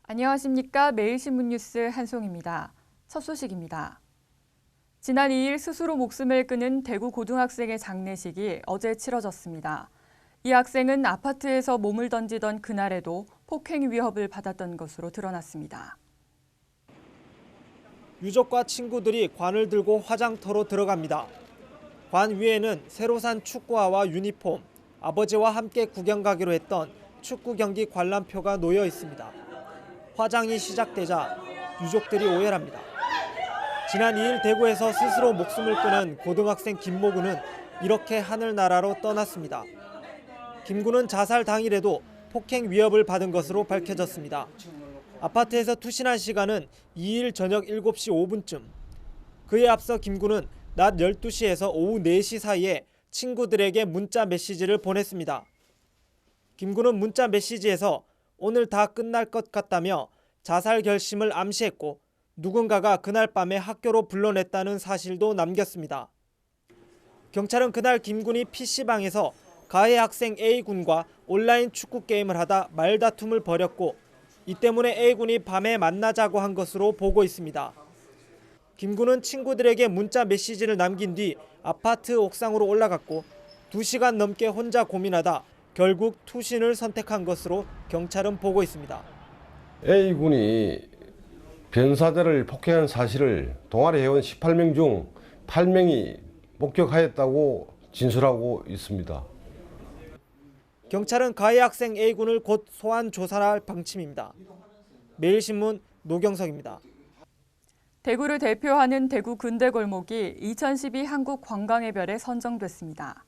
안녕하십니까. 매일신문 뉴스 한송입니다. 첫 소식입니다. 지난 2일 스스로 목숨을 끊은 대구 고등학생의 장례식이 어제 치러졌습니다. 이 학생은 아파트에서 몸을 던지던 그날에도 폭행 위협을 받았던 것으로 드러났습니다. 유족과 친구들이 관을 들고 화장터로 들어갑니다. 관 위에는 새로 산 축구화와 유니폼, 아버지와 함께 구경 가기로 했던 축구 경기 관람표가 놓여 있습니다. 화장이 시작되자 유족들이 오열합니다. 지난 2일 대구에서 스스로 목숨을 끊은 고등학생 김모군은 이렇게 하늘나라로 떠났습니다. 김군은 자살 당일에도 폭행 위협을 받은 것으로 밝혀졌습니다. 아파트에서 투신한 시간은 2일 저녁 7시 5분쯤. 그에 앞서 김군은 낮 12시에서 오후 4시 사이에 친구들에게 문자 메시지를 보냈습니다. 김군은 문자 메시지에서 오늘 다 끝날 것 같다며 자살 결심을 암시했고 누군가가 그날 밤에 학교로 불러냈다는 사실도 남겼습니다. 경찰은 그날 김군이 PC방에서 가해 학생 A군과 온라인 축구 게임을 하다 말다툼을 벌였고 이 때문에 A군이 밤에 만나자고 한 것으로 보고 있습니다. 김군은 친구들에게 문자 메시지를 남긴 뒤 아파트 옥상으로 올라갔고 2시간 넘게 혼자 고민하다 결국 투신을 선택한 것으로 경찰은 보고 있습니다. A군이 변사자를 폭행한 사실을 동아리 회원 18명 중 8명이 목격하였다고 진술하고 있습니다. 경찰은 가해 학생 A군을 곧 소환 조사할 방침입니다. 매일신문 노경석입니다. 대구를 대표하는 대구 근대골목이 2012 한국관광의 별에 선정됐습니다.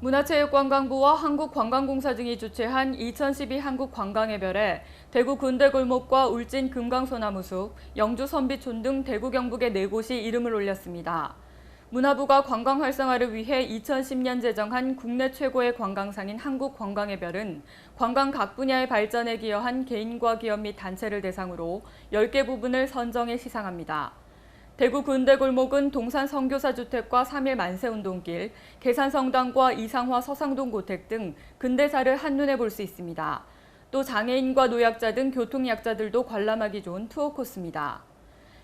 문화체육관광부와 한국관광공사 등이 주최한 2012 한국관광의 별에 대구 근대골목과 울진 금강소나무숲, 영주 선비촌 등 대구 경북의 4곳이 이름을 올렸습니다. 문화부가 관광 활성화를 위해 2010년 제정한 국내 최고의 관광상인 한국관광의 별은 관광 각 분야의 발전에 기여한 개인과 기업 및 단체를 대상으로 10개 부분을 선정해 시상합니다. 대구 근대골목은 동산 선교사 주택과 3일 만세운동길, 계산성당과 이상화 서상동 고택 등 근대사를 한눈에 볼 수 있습니다. 또 장애인과 노약자 등 교통약자들도 관람하기 좋은 투어 코스입니다.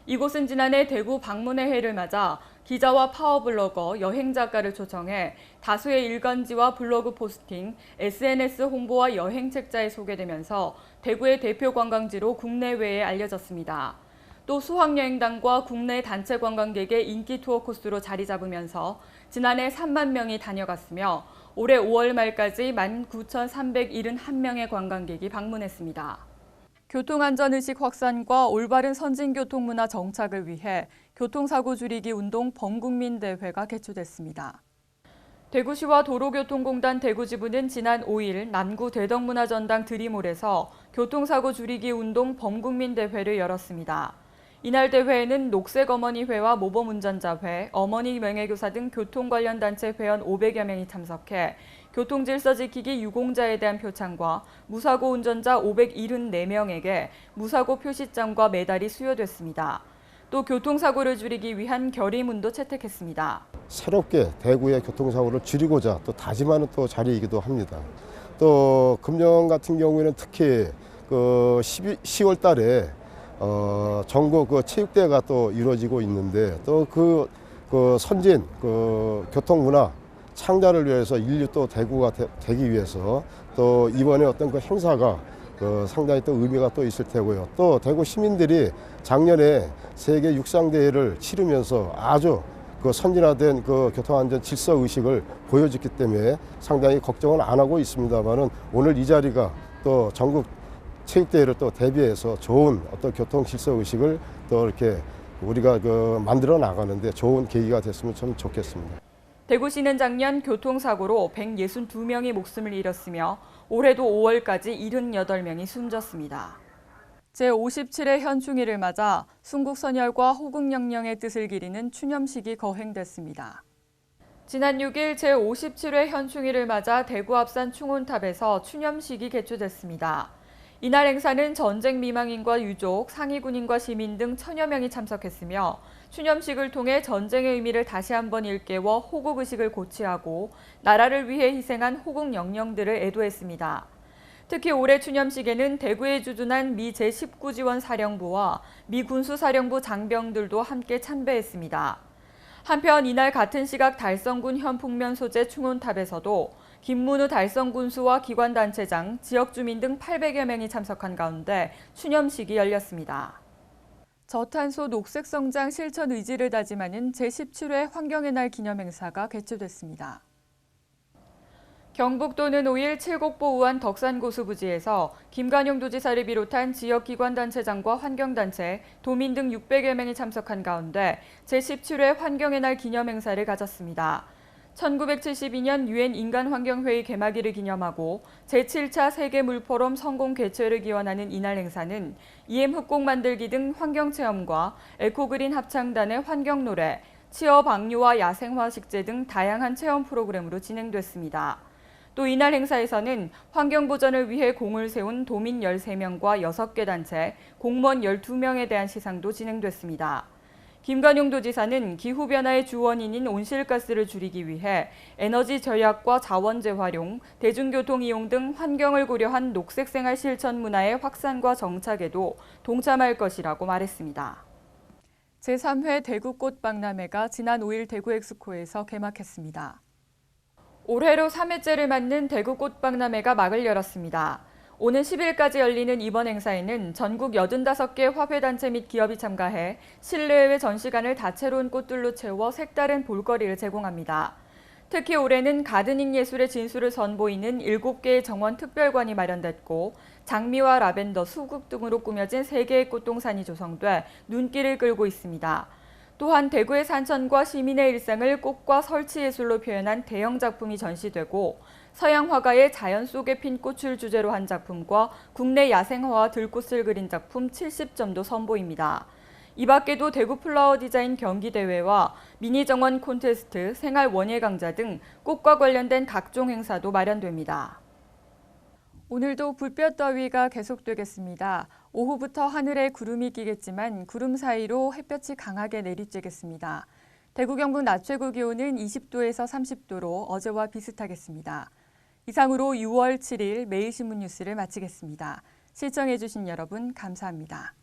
이곳은 지난해 대구 방문의 해를 맞아 기자와 파워블로거, 여행작가를 초청해 다수의 일간지와 블로그 포스팅, SNS 홍보와 여행책자에 소개되면서 대구의 대표 관광지로 국내외에 알려졌습니다. 또 수학여행단과 국내 단체 관광객의 인기 투어 코스로 자리 잡으면서 지난해 3만 명이 다녀갔으며 올해 5월 말까지 19,371명의 관광객이 방문했습니다. 교통안전의식 확산과 올바른 선진교통문화 정착을 위해 교통사고 줄이기 운동 범국민대회가 개최됐습니다. 대구시와 도로교통공단 대구지부는 지난 5일 남구 대덕문화전당 드림홀에서 교통사고 줄이기 운동 범국민대회를 열었습니다. 이날 대회에는 녹색어머니회와 모범운전자회, 어머니 명예교사 등 교통 관련 단체 회원 500여 명이 참석해 교통질서 지키기 유공자에 대한 표창과 무사고 운전자 574명에게 무사고 표시장과 메달이 수여됐습니다. 또 교통사고를 줄이기 위한 결의문도 채택했습니다. 새롭게 대구의 교통사고를 줄이고자 또 다짐하는 또 자리이기도 합니다. 또 금년 같은 경우에는 특히 10월 달에 전국 체육대회가 또 이루어지고 있는데 또 그 선진 교통문화 창달을 위해서 인류 또 대구가 되기 위해서 또 이번에 어떤 그 행사가 상당히 또 의미가 또 있을 테고요. 또 대구 시민들이 작년에 세계 육상대회를 치르면서 아주 선진화된 교통안전 질서 의식을 보여줬기 때문에 상당히 걱정은 안 하고 있습니다만은 오늘 이 자리가 또 전국 체육대회를 또 대비해서 좋은 어떤 교통 질서 의식을 또 이렇게 우리가 만들어 나가는데 좋은 계기가 됐으면 참 좋겠습니다. 대구시는 작년 교통사고로 162명이 목숨을 잃었으며 올해도 5월까지 78명이 숨졌습니다. 제57회 현충일을 맞아 순국선열과 호국영령의 뜻을 기리는 추념식이 거행됐습니다. 지난 6일 제57회 현충일을 맞아 대구 앞산 충혼탑에서 추념식이 개최됐습니다. 이날 행사는 전쟁 미망인과 유족, 상위 군인과 시민 등 1000여 명이 참석했으며 추념식을 통해 전쟁의 의미를 다시 한번 일깨워 호국의식을 고취하고 나라를 위해 희생한 호국 영령들을 애도했습니다. 특히 올해 추념식에는 대구에 주둔한 미 제19지원 사령부와 미 군수사령부 장병들도 함께 참배했습니다. 한편 이날 같은 시각 달성군 현풍면 소재 충원탑에서도 김문우 달성군수와 기관단체장, 지역주민 등 800여 명이 참석한 가운데 추념식이 열렸습니다. 저탄소 녹색성장 실천 의지를 다짐하는 제17회 환경의 날 기념행사가 개최됐습니다. 경북도는 5일 칠곡보 우안 덕산고수부지에서 김관용 도지사를 비롯한 지역기관단체장과 환경단체, 도민 등 600여 명이 참석한 가운데 제17회 환경의 날 기념행사를 가졌습니다. 1972년 유엔 인간환경회의 개막일을 기념하고 제7차 세계물포럼 성공 개최를 기원하는 이날 행사는 EM 흑곡 만들기 등 환경체험과 에코그린 합창단의 환경노래, 취업 악류와 야생화 식재 등 다양한 체험 프로그램으로 진행됐습니다. 또 이날 행사에서는 환경보전을 위해 공을 세운 도민 13명과 6개 단체, 공무원 12명에 대한 시상도 진행됐습니다. 김관용 도지사는 기후변화의 주원인인 온실가스를 줄이기 위해 에너지 절약과 자원 재활용, 대중교통 이용 등 환경을 고려한 녹색생활 실천 문화의 확산과 정착에도 동참할 것이라고 말했습니다. 제3회 대구꽃박람회가 지난 5일 대구엑스코에서 개막했습니다. 올해로 3회째를 맞는 대구꽃박람회가 막을 열었습니다. 오는 10일까지 열리는 이번 행사에는 전국 85개 화훼단체 및 기업이 참가해 실내외 전시관을 다채로운 꽃들로 채워 색다른 볼거리를 제공합니다. 특히 올해는 가드닝 예술의 진수를 선보이는 7개의 정원 특별관이 마련됐고 장미와 라벤더, 수국 등으로 꾸며진 3개의 꽃동산이 조성돼 눈길을 끌고 있습니다. 또한 대구의 산천과 시민의 일상을 꽃과 설치 예술로 표현한 대형 작품이 전시되고 서양 화가의 자연 속에 핀 꽃을 주제로 한 작품과 국내 야생화와 들꽃을 그린 작품 70점도 선보입니다. 이 밖에도 대구 플라워 디자인 경기대회와 미니 정원 콘테스트, 생활 원예 강좌 등 꽃과 관련된 각종 행사도 마련됩니다. 오늘도 불볕 더위가 계속되겠습니다. 오후부터 하늘에 구름이 끼겠지만 구름 사이로 햇볕이 강하게 내리쬐겠습니다. 대구 경북 낮 최고 기온은 20도에서 30도로 어제와 비슷하겠습니다. 이상으로 6월 7일 매일신문 뉴스를 마치겠습니다. 시청해주신 여러분 감사합니다.